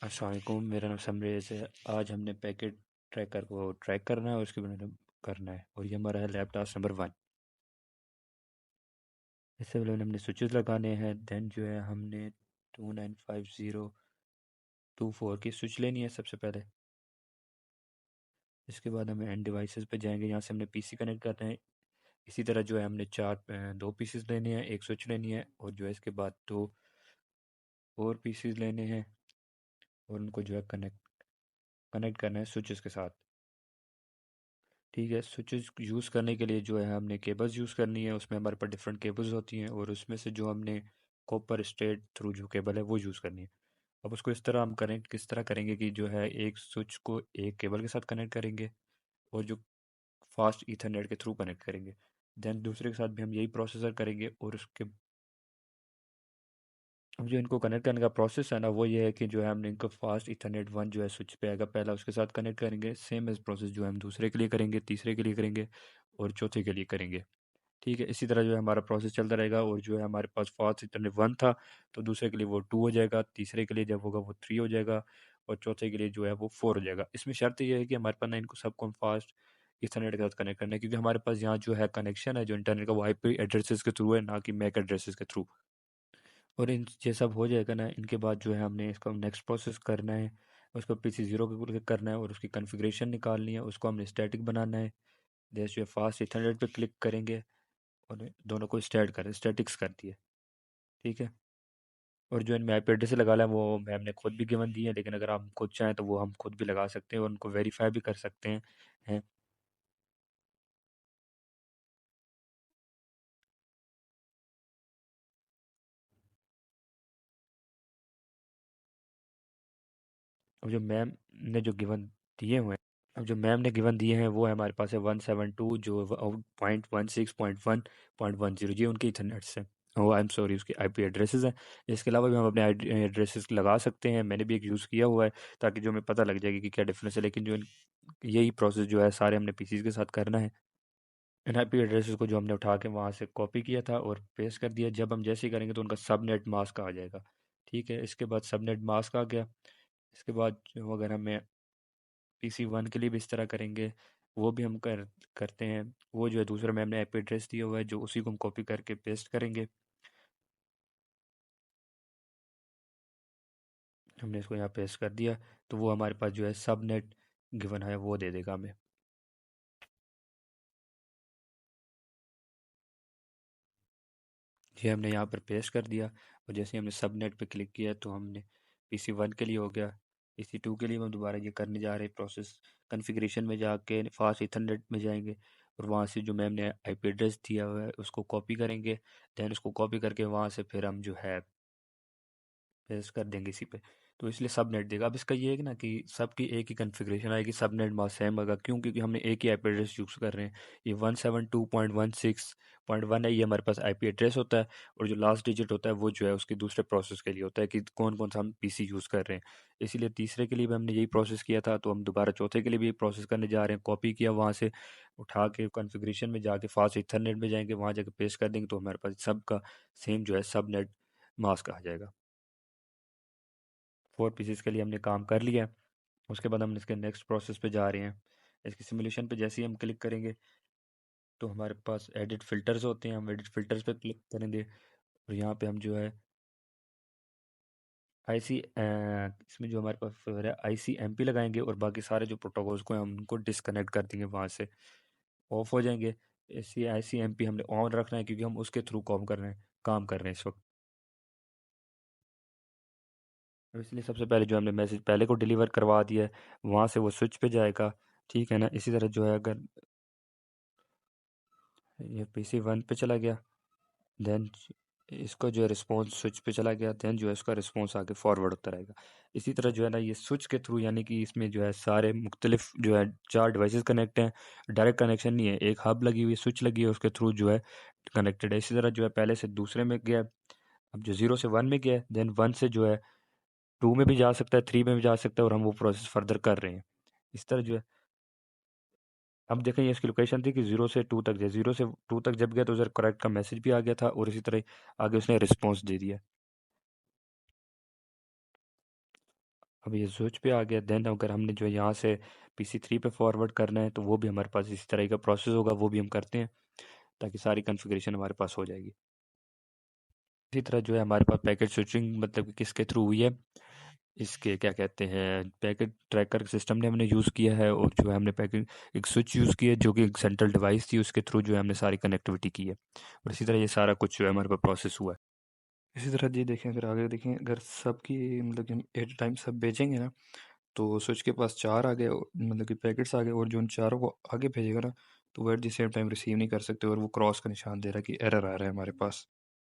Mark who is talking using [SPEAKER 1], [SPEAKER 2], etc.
[SPEAKER 1] अस्सलाम वालेकुम, मेरा नाम समरेज़ है। आज हमने पैकेट ट्रैकर को ट्रैक करना है और उसके बारे में करना है, और ये हमारा है लैब टास्क नंबर 1। इससे पहले हमने स्विचेस लगाने हैं। देन जो है हमने 295024 की स्विच लेनी है सबसे पहले। इसके बाद हमें एंड डिवाइसेस पे जाएंगे, यहाँ से हमने पीसी कनेक्ट करना है। इसी तरह जो है हमने दो पीसीस लेने हैं, एक स्विच लेनी है, और जो है इसके बाद दो और पीसीस लेने हैं, और उनको जो है कनेक्ट कनेक्ट करना है स्विचेस के साथ। ठीक है, स्विचेस यूज़ करने के लिए जो है हमने केबल्स यूज़ करनी है। उसमें हमारे पास डिफरेंट केबल्स होती हैं, और उसमें से जो हमने कॉपर स्ट्रेट थ्रू जो केबल है वो यूज़ करनी है। अब उसको इस तरह हम कनेक्ट किस तरह करेंगे कि जो है एक स्विच को एक केबल के साथ कनेक्ट करेंगे, और जो फास्ट ईथरनेट के थ्रू कनेक्ट करेंगे। देन दूसरे के साथ भी हम यही प्रोसेसर करेंगे, और उसके अब जो इनको कनेक्ट करने का प्रोसेस है ना, वो ये है कि जो है हमने इनको फास्ट इथरनेट 1 जो है स्विच पे आएगा पहला, उसके साथ कनेक्ट करेंगे। सेम एज प्रोसेस जो है हम दूसरे के लिए करेंगे, तीसरे के लिए करेंगे, और चौथे के लिए करेंगे। ठीक है, इसी तरह जो है हमारा प्रोसेस चलता रहेगा। और जो है हमारे पास फास्ट इंटरनेट 1 था, तो दूसरे के लिए वो 2 हो जाएगा, तीसरे के लिए जब होगा वो 3 हो जाएगा, और चौथे के लिए जो है वो 4 हो जाएगा। इसमें शर्त ये है कि हमारे पास ना इनको सबको हम फास्ट ईथरनेट के साथ कनेक्ट करना है, क्योंकि हमारे पास यहाँ जो है कनेक्शन है जो इंटरनेट का, वो आईपी एड्रेसेस के थ्रू है, ना कि मैक एड्रेसेस के थ्रू। और इन ये सब हो जाएगा ना, इनके बाद जो है हमने इसका नेक्स्ट प्रोसेस करना है। उसको पीसी ज़ीरो के ऊपर करना है, और उसकी कॉन्फ़िगरेशन निकालनी है, उसको हमने स्टैटिक बनाना है। जैसे जो फास्ट ईथरनेट पे क्लिक करेंगे, और दोनों को स्टैटिक्स कर दिए। ठीक है, और जो इनमें आईपी एड्रेस लगा है वो मैम ने खुद भी गिवन दी है, लेकिन अगर हम खुद चाहें तो वो हम खुद भी लगा सकते हैं, और उनको वेरीफाई भी कर सकते हैं। अब जो मैम ने जो गिवन दिए हुए हैं अब जो मैम ने गिवन दिए हैं वो है हमारे पास है 172 जो 0.16.1.10, ये उनके इथरनेट से, ओ आई एम सॉरी, उसके आईपी एड्रेसेस हैं। इसके अलावा भी हम अपने एड्रेसेस लगा सकते हैं। मैंने भी एक यूज़ किया हुआ है, ताकि जो हमें पता लग जाएगी कि क्या डिफरेंस है। लेकिन यही प्रोसेस जो है सारे हमने पीसीज के साथ करना है। इन आईपी एड्रेसेस को जो हमने उठा के वहाँ से कॉपी किया था और पेस्ट कर दिया, जब हम जैसे ही करेंगे तो उनका सबनेट मास्क आ जाएगा। ठीक है, इसके बाद सबनेट मास्क आ गया। इसके बाद जो अगर हमें पीसी 1 के लिए भी इस तरह करेंगे, वो भी हम करते हैं। वो जो है दूसरा मैम ने आईपी एड्रेस दिया हुआ है, जो उसी को हम कॉपी करके पेस्ट करेंगे। हमने इसको यहाँ पेस्ट कर दिया, तो वो हमारे पास जो है सबनेट गिवन है वो दे देगा हमें। ये हमने यहाँ पर पेस्ट कर दिया, और जैसे ही हमने सबनेट पे क्लिक किया तो हमने पीसी 1 के लिए हो गया। पीसी 2 के लिए हम दोबारा ये करने जा रहे हैं प्रोसेस। कॉन्फ़िगरेशन में जाके फास्ट ईथरनेट में जाएंगे, और वहाँ से जो मैम ने आईपी एड्रेस दिया हुआ है उसको कॉपी करेंगे। देन उसको कॉपी करके वहाँ से फिर हम जो है पेस्ट कर देंगे इसी पे। तो इसलिए सबनेट देगा। अब इसका ये है कि ना कि सबकी एक ही कॉन्फ़िगरेशन आएगी, सबनेट मास्क सेम होगा। क्यों? क्योंकि हमने एक ही आईपी एड्रेस यूज़ कर रहे हैं। ये 172.16.1 है, ये हमारे पास आईपी एड्रेस होता है। और जो लास्ट डिजिट होता है वो जो है उसके दूसरे प्रोसेस के लिए होता है, कि कौन कौन सा हम पीसी यूज़ कर रहे हैं। इसीलिए तीसरे के लिए भी हमने यही प्रोसेस किया था, तो हम दोबारा चौथे के लिए भी प्रोसेस करने जा रहे हैं। कॉपी किया वहाँ से, उठा के कॉन्फ़िगरेशन में जाके फास्ट इथरनेट में जाएंगे, वहाँ जाके पेस्ट कर देंगे, तो हमारे पास सबका सेम जो है सबनेट मास्क आ जाएगा। 4 पीसेस के लिए हमने काम कर लिया। उसके बाद हम इसके नेक्स्ट प्रोसेस पे जा रहे हैं। इसकी सिमुलेशन पे जैसे ही हम क्लिक करेंगे, तो हमारे पास एडिट फ़िल्टर्स होते हैं। हम एडिट फ़िल्टर्स पे क्लिक करेंगे, और यहाँ पे हम जो है आईसी इसमें जो हमारे पास फिर है आईसीएमपी लगाएंगे, और बाकी सारे जो प्रोटोकॉल्स को हैं हम उनको डिस्कनेक्ट कर देंगे, वहाँ से ऑफ हो जाएंगे। इसी आईसीएमपी हमने ऑन रखना है, क्योंकि हम उसके थ्रू काम कर रहे हैं इस वक्त। तो इसलिए सबसे पहले जो हमने मैसेज पहले को डिलीवर करवा दिया है, वहाँ से वो स्विच पे जाएगा। ठीक है ना, इसी तरह जो है अगर ये पीसी 1 पे चला गया, देन इसका जो है रिस्पॉन्स स्विच पे चला गया, देन जो है इसका रिस्पॉन्स आगे फॉरवर्ड होता रहेगा। इसी तरह जो है ना ये स्विच के थ्रू, यानी कि इसमें जो है सारे मुख्तलिफ जो है 4 डिवाइसेस कनेक्ट हैं। डायरेक्ट कनेक्शन नहीं है, एक हब लगी हुई स्विच लगी है, उसके थ्रू जो है कनेक्टेड है। इसी तरह जो है पहले से दूसरे में गया, अब जो 0 से 1 में गया, देन 1 से जो है 2 में भी जा सकता है, 3 में भी जा सकता है, और हम वो प्रोसेस फर्दर कर रहे हैं। इस तरह जो है अब देखें, ये इसकी लोकेशन थी कि 0 से 2 तक जाए। 0 से 2 तक जब गया तो उधर करेक्ट का मैसेज भी आ गया था, और इसी तरह आगे उसने रिस्पॉन्स दे दिया। अब ये स्विच पे आ गया, देन अगर हमने जो है यहाँ से PC3 पे फॉरवर्ड करना है तो वो भी हमारे पास इसी तरह का प्रोसेस होगा, वो भी हम करते हैं ताकि सारी कॉन्फ़िगरेशन हमारे पास हो जाएगी। इसी तरह जो है हमारे पास पैकेट स्विचिंग मतलब कि किसके थ्रू हुई है, इसके क्या कहते हैं पैकेट ट्रैकर सिस्टम ने हमने यूज़ किया है, और जो है हमने पैकेट एक स्विच यूज़ किया है जो कि एक सेंट्रल डिवाइस थी, उसके थ्रू जो है हमने सारी कनेक्टिविटी की है, और इसी तरह ये सारा कुछ जो है हमारे पास प्रोसेस हुआ है। इसी तरह जी देखें, अगर आगे देखें, अगर सबकी मतलब कि हम एट ए टाइम सब भेजेंगे ना, तो स्विच के पास चार आ गए मतलब कि पैकेट्स आ गए, और जो उन चारों को आगे भेजेगा ना, तो वो at the same time receive नहीं कर सकते, और वो क्रॉस का निशान दे रहा है कि एरर आ रहा है हमारे पास।